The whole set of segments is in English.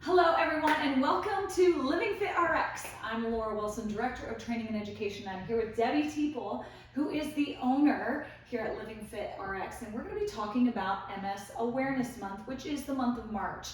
Hello everyone and welcome to LivingFit RX. I'm Laura Wilson, Director of Training and Education. I'm here with Debi Teeple, who is the owner here at LivingFit RX, and we're going to be talking about MS Awareness Month, which is the month of March.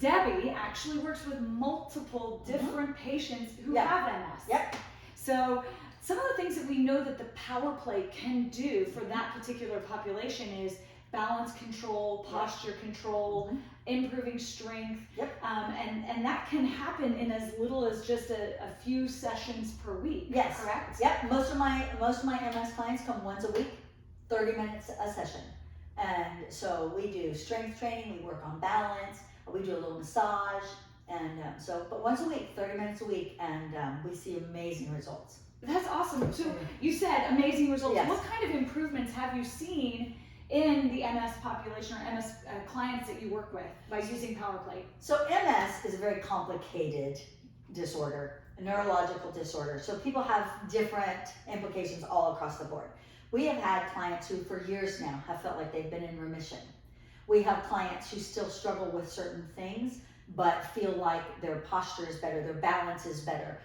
Debi actually works with multiple different patients who have MS. Yep. So some of the things that we know that the power plate can do for that particular population is balance control, posture control, improving strength, and that can happen in as little as just a few sessions per week. Yes. Correct? Yep. Most of my MS clients come once a week, 30 minutes a session. And so we do strength training, we work on balance, we do a little massage, and but once a week, 30 minutes a week, and we see amazing results. That's awesome. So you said amazing results. Yes. What kind of improvements have you seen in the MS population or MS clients that you work with by using power plate? So MS is a very complicated disorder, a neurological disorder. So people have different implications all across the board. We have had clients who for years now have felt like they've been in remission. We have clients who still struggle with certain things, but feel like their posture is better, their balance is better,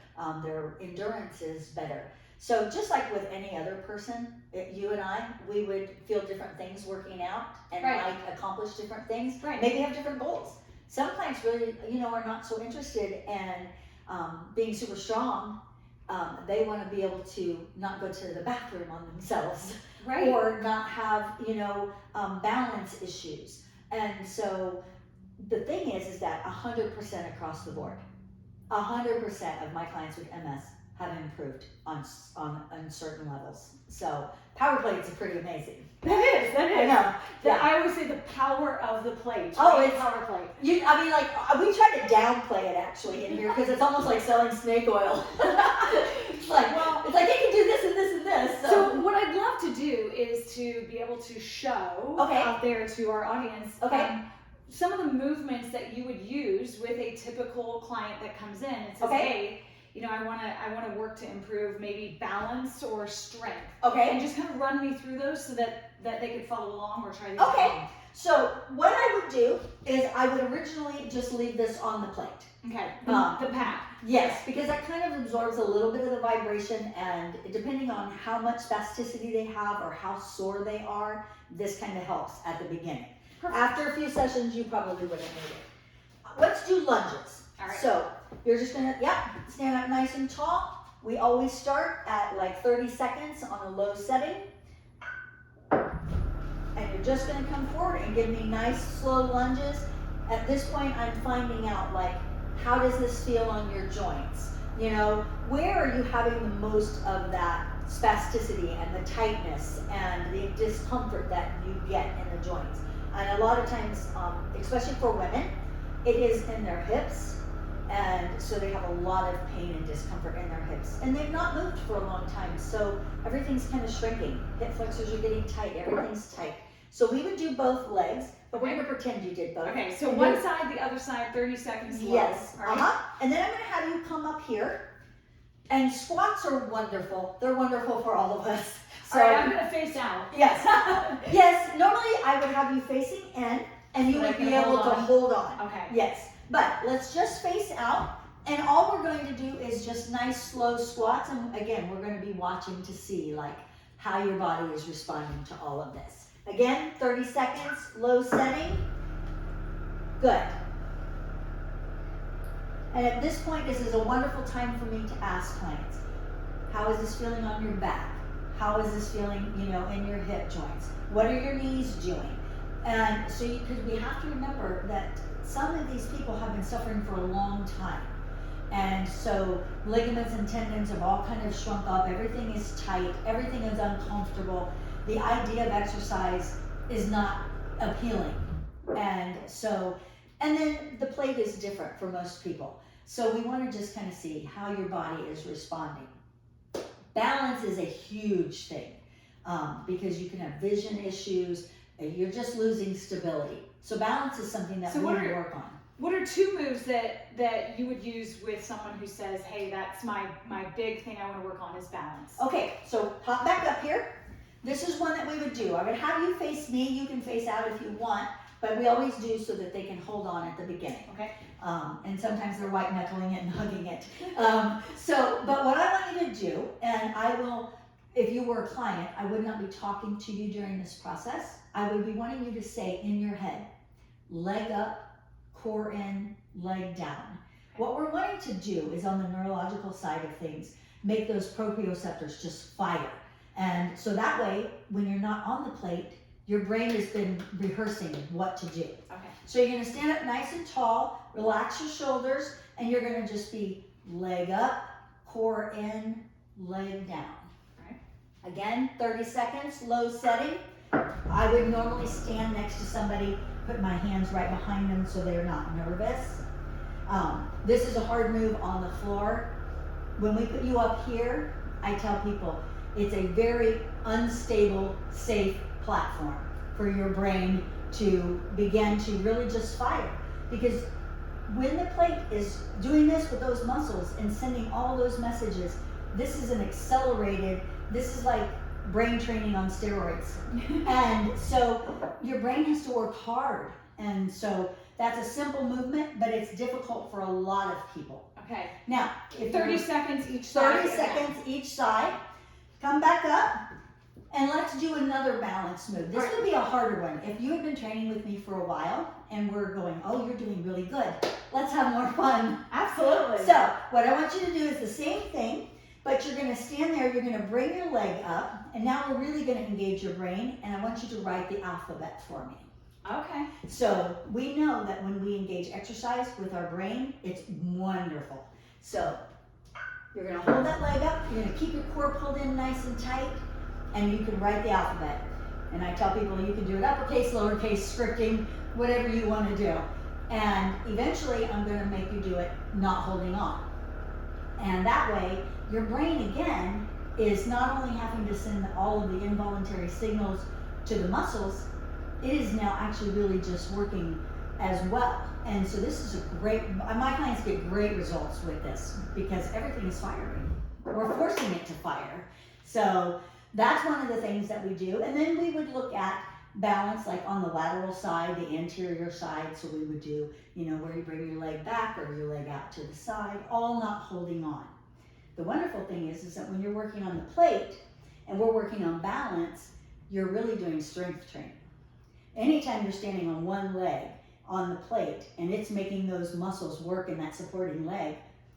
their endurance is better. So just like with any other person, you and I, we would feel different things working out and might accomplish different things, maybe have different goals. Some clients really, are not so interested in being super strong. They want to be able to not go to the bathroom on themselves or not have, balance issues. And so the thing is that 100% across the board, 100% of my clients with MS have improved on certain levels. So power plates are pretty amazing. That is. I know. I always say the power of the plate. Oh, it's power plate. we try to downplay it actually in here because it's almost like selling snake oil. it's like it can do this and this and this. So what I'd love to do is to be able to show out there to our audience some of the movements that you would use with a typical client that comes in and says, hey, I want to work to improve maybe balance or strength. And just kind of run me through those so that they could follow along or try these at home. So what I would do is I would originally just leave this on the plate. The pad. Yes, because that kind of absorbs a little bit of the vibration, and depending on how much spasticity they have or how sore they are, this kind of helps at the beginning. Perfect. After a few sessions, you probably wouldn't need it. Let's do lunges. All right. So you're just gonna, stand up nice and tall. We always start at like 30 seconds on a low setting. And you're just gonna come forward and give me nice slow lunges. At this point, I'm finding out how does this feel on your joints? Where are you having the most of that spasticity and the tightness and the discomfort that you get in the joints? And a lot of times, especially for women, it is in their hips. And so they have a lot of pain and discomfort in their hips. And they've not moved for a long time. So everything's kind of shrinking. Hip flexors are getting tight. Everything's tight. So we would do both legs, but we're going to pretend you did both. Okay, so one side, the other side, 30 seconds slow. Yes. All right. And then I'm going to have you come up here. And squats are wonderful. They're wonderful for all of us. So all right, I'm going to face out. Yes. Yes. Normally I would have you facing in, and you would be able to hold on. Okay. Yes. But let's just face out, and all we're going to do is just nice slow squats, and again, we're going to be watching to see how your body is responding to all of this. Again, 30 seconds, low setting. Good. And at this point, this is a wonderful time for me to ask clients, how is this feeling on your back? How is this feeling, in your hip joints? What are your knees doing? And so, because we have to remember that some of these people have been suffering for a long time. And so ligaments and tendons have all kind of shrunk up. Everything is tight. Everything is uncomfortable. The idea of exercise is not appealing. And then the plate is different for most people. So we want to just kind of see how your body is responding. Balance is a huge thing because you can have vision issues. You're just losing stability. So balance is something that we work on. What are two moves that you would use with someone who says, hey, that's my big thing I want to work on is balance? Okay, so hop back up here. This is one that we would do. I would have you face me. You can face out if you want. but we always do so that they can hold on at the beginning. Okay. And sometimes they're white knuckling it and hugging it. But what I want you to do, and I will, if you were a client, I would not be talking to you during this process. I would be wanting you to say in your head, leg up, core in, leg down. What we're wanting to do is on the neurological side of things, make those proprioceptors just fire. And so that way, when you're not on the plate, your brain has been rehearsing what to do. Okay. So you're gonna stand up nice and tall, relax your shoulders, and you're gonna just be leg up, core in, leg down. Right. Again, 30 seconds, low setting. I would normally stand next to somebody, put my hands right behind them so they're not nervous. This is a hard move on the floor. When we put you up here, I tell people it's a very unstable, safe platform for your brain to begin to really just fire. Because when the plate is doing this with those muscles and sending all those messages, this is an accelerated, this is like brain training on steroids. And so your brain has to work hard. And so that's a simple movement, but it's difficult for a lot of people. Okay. Now, if 30 seconds each side. 30 seconds each side. Come back up, and let's do another balance move. This would be a harder one. If you had been training with me for a while, and we're going, oh, you're doing really good. Let's have more fun. Absolutely. So, what I want you to do is the same thing, but you're gonna stand there, you're gonna bring your leg up, and now we're really gonna engage your brain, and I want you to write the alphabet for me. Okay. So we know that when we engage exercise with our brain, it's wonderful. So you're gonna hold that leg up, you're gonna keep your core pulled in nice and tight, and you can write the alphabet. And I tell people you can do it uppercase, lowercase, scripting, whatever you wanna do. And eventually I'm gonna make you do it not holding on. And that way, your brain again is not only having to send all of the involuntary signals to the muscles, it is now actually really just working as well. And so this is a great, my clients get great results with this because everything is firing. We're forcing it to fire. So that's one of the things that we do. And then we would look at balance like on the lateral side, the anterior side. So we would do, where you bring your leg back or your leg out to the side, all not holding on. The wonderful thing is that when you're working on the plate and we're working on balance, you're really doing strength training. Anytime you're standing on one leg on the plate and it's making those muscles work in that supporting leg,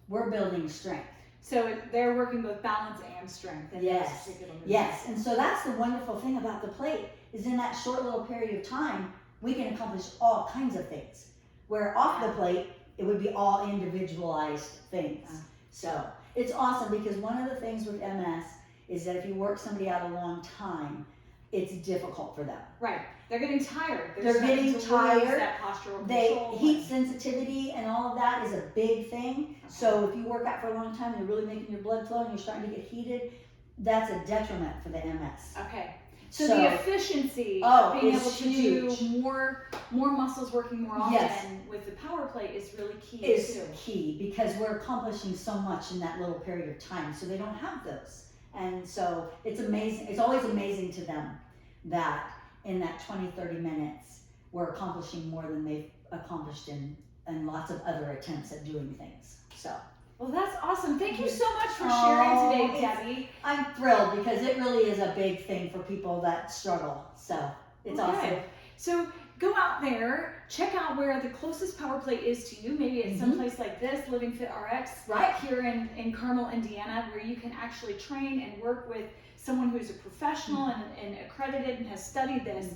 we're building strength. So they're working both balance and strength. In Yes, those particular yes. And so that's the wonderful thing about the plate is in that short little period of time, we can accomplish all kinds of things. Where off the plate, it would be all individualized things. So it's awesome because one of the things with MS is that if you work somebody out a long time, it's difficult for them. Right. They're getting tired. They're getting tired. That postural control. Heat sensitivity and all of that is a big thing. So if you work out for a long time, you're really making your blood flow and you're starting to get heated, that's a detriment for the MS. Okay. So the efficiency of being able to do more muscles working more often with the power plate is really key. Is key because we're accomplishing so much in that little period of time. So they don't have those. And so it's amazing. It's always amazing to them that in that 20, 30 minutes, we're accomplishing more than they've accomplished in lots of other attempts at doing things. So. Well, that's awesome. Thank you so much for sharing today, Debbie. I'm thrilled because it really is a big thing for people that struggle. So it's awesome. So go out there, check out where the closest power plate is to you. Maybe it's someplace like this, LivingFit RX, right here in Carmel, Indiana, where you can actually train and work with someone who's a professional and accredited and has studied this,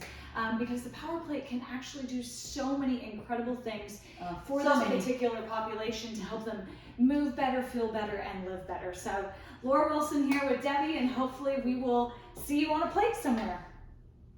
because the power plate can actually do so many incredible things for this particular population to help them move better, feel better, and live better. So Laura Wilson here with Debbie, and hopefully we will see you on a plate somewhere.